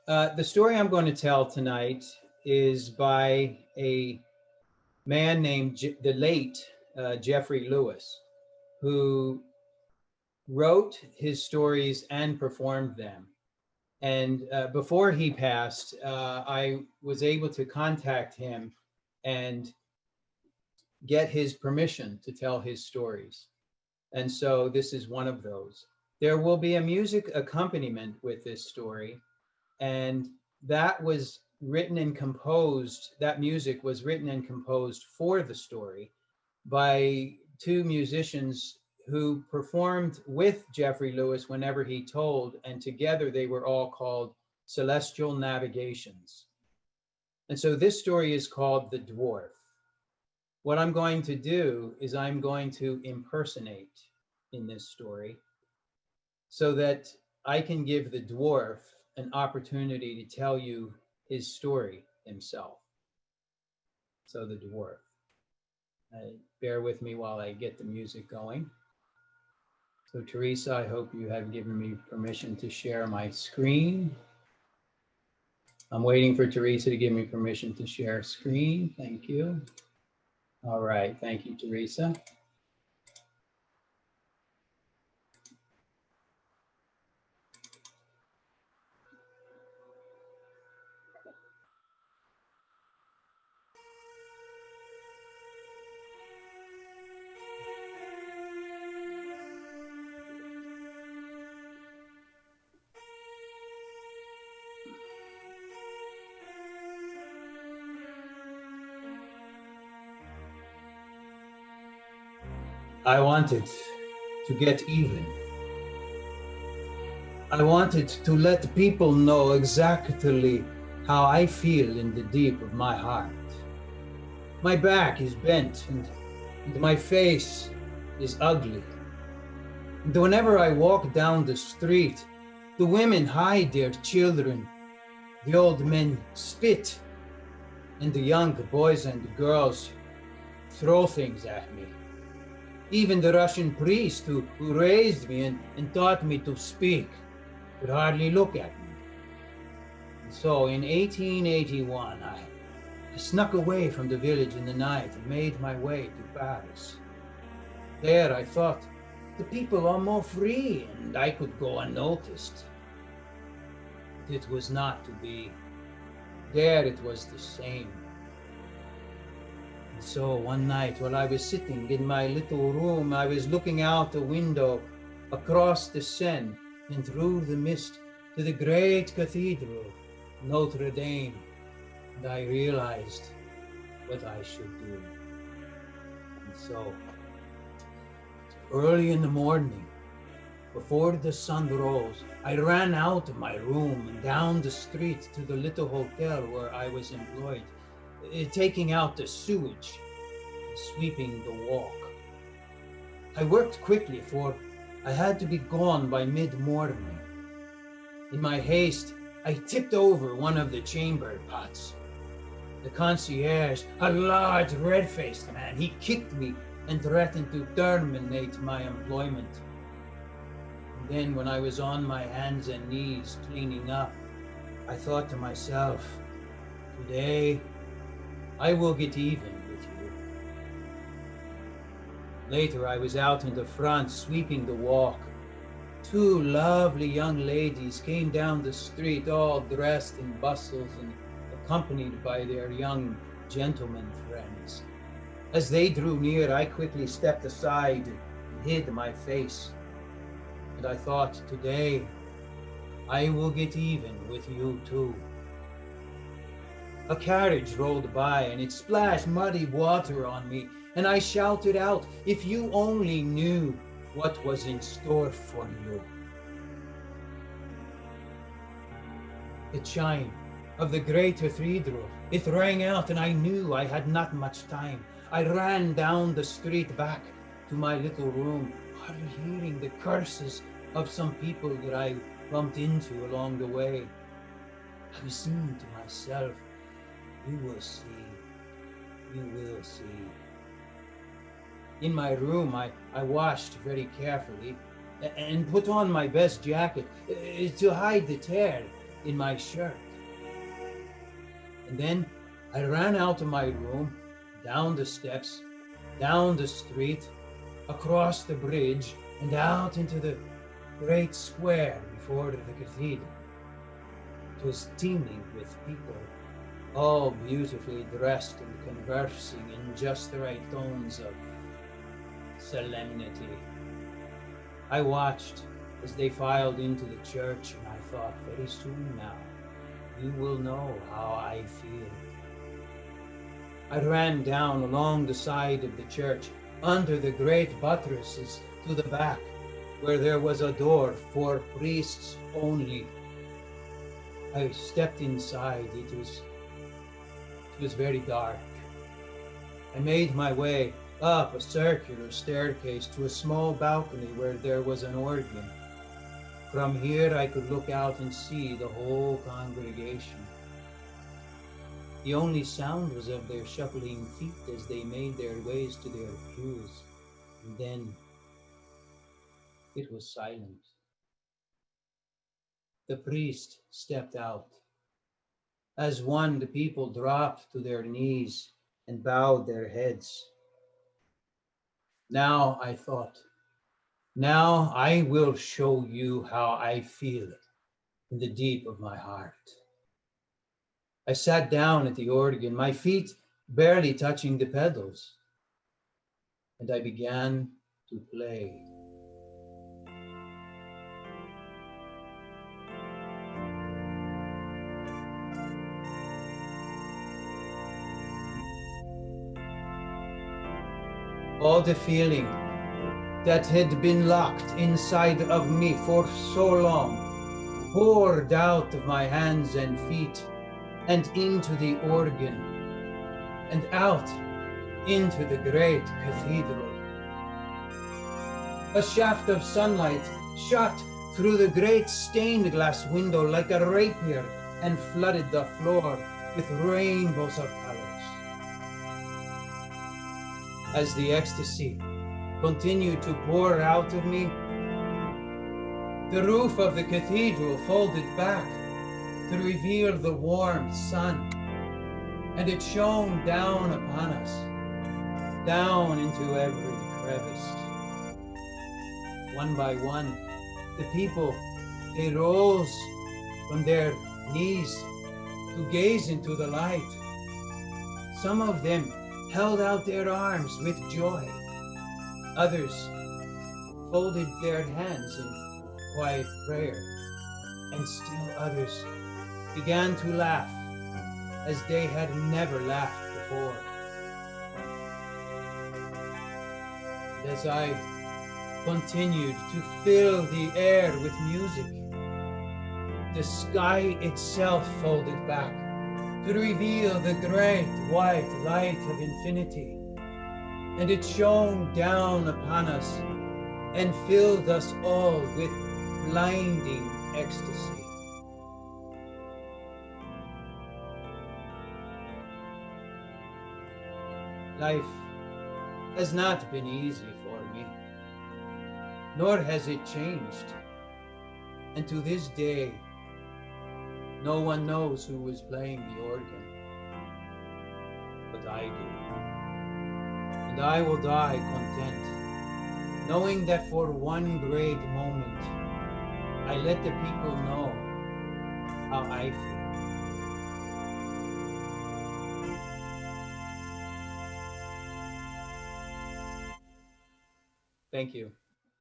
The story I'm going to tell tonight is by a man named the late Jeffrey Lewis, who wrote his stories and performed them. And before he passed, I was able to contact him and get his permission to tell his stories. And so this is one of those. There will be a music accompaniment with this story, and that music was written and composed for the story by two musicians who performed with Jeffrey Lewis whenever he told, and together they were all called Celestial Navigations. And so this story is called The Dwarf. What I'm going to do is I'm going to impersonate in this story so that I can give the dwarf an opportunity to tell you his story himself. So the dwarf. Bear with me while I get the music going. So Teresa, I hope you have given me permission to share my screen. I'm waiting for Teresa to give me permission to share screen. Thank you. All right, thank you, Teresa. I wanted to get even. I wanted to let people know exactly how I feel in the deep of my heart. My back is bent and my face is ugly. And whenever I walk down the street, the women hide their children, the old men spit, and the young boys and girls throw things at me. Even the Russian priest who raised me and taught me to speak could hardly look at me. And so in 1881, I snuck away from the village in the night and made my way to Paris. There I thought the people are more free and I could go unnoticed. But it was not to be. There it was the same. And so one night while I was sitting in my little room, I was looking out the window across the Seine and through the mist to the great cathedral, Notre Dame, and I realized what I should do. And so, early in the morning, before the sun rose, I ran out of my room and down the street to the little hotel where I was employed, taking out the sewage and sweeping the walk. I worked quickly, for I had to be gone by mid-morning. In my haste, I tipped over one of the chamber pots. The concierge, a large red-faced man, he kicked me and threatened to terminate my employment. And then when I was on my hands and knees cleaning up, I thought to myself, today I will get even with you. Later, I was out in the front sweeping the walk. Two lovely young ladies came down the street all dressed in bustles and accompanied by their young gentlemen friends. As they drew near, I quickly stepped aside and hid my face. And I thought, today I will get even with you too. A carriage rolled by and it splashed muddy water on me, and I shouted out, if you only knew what was in store for you. The chime of the great cathedral, it rang out, and I knew I had not much time. I ran down the street back to my little room, hardly hearing the curses of some people that I bumped into along the way. I was saying to myself, you will see, you will see. In my room, I washed very carefully and put on my best jacket to hide the tear. in my shirt. And then I ran out of my room, down the steps, down the street, across the bridge, and out into the great square before the cathedral. It was teeming with people, all beautifully dressed and conversing in just the right tones of solemnity. I watched as they filed into the church, and I thought, very soon now, you will know how I feel. I ran down along the side of the church, under the great buttresses to the back, where there was a door for priests only. I stepped inside. It was very dark. I made my way up a circular staircase to a small balcony where there was an organ. From here I could look out and see the whole congregation. The only sound was of their shuffling feet as they made their ways to their pews. And then it was silent. The priest stepped out. As one, the people dropped to their knees and bowed their heads. Now, I thought, now I will show you how I feel in the deep of my heart. I sat down at the organ, my feet barely touching the pedals, and I began to play. All the feeling that had been locked inside of me for so long poured out of my hands and feet and into the organ and out into the great cathedral. A shaft of sunlight shot through the great stained glass window like a rapier and flooded the floor with rainbows of colors. As the ecstasy continued to pour out of me, the roof of the cathedral folded back to reveal the warm sun, and it shone down upon us, down into every crevice. One by one, the people, they rose from their knees to gaze into the light. Some of them held out their arms with joy. Others folded their hands in quiet prayer, and still others began to laugh as they had never laughed before. And as I continued to fill the air with music, the sky itself folded back to reveal the great white light of infinity, and it shone down upon us and filled us all with blinding ecstasy. Life has not been easy for me, nor has it changed. And to this day, no one knows who was playing the organ, but I do. And I will die content, knowing that for one great moment, I let the people know how I feel. Thank you.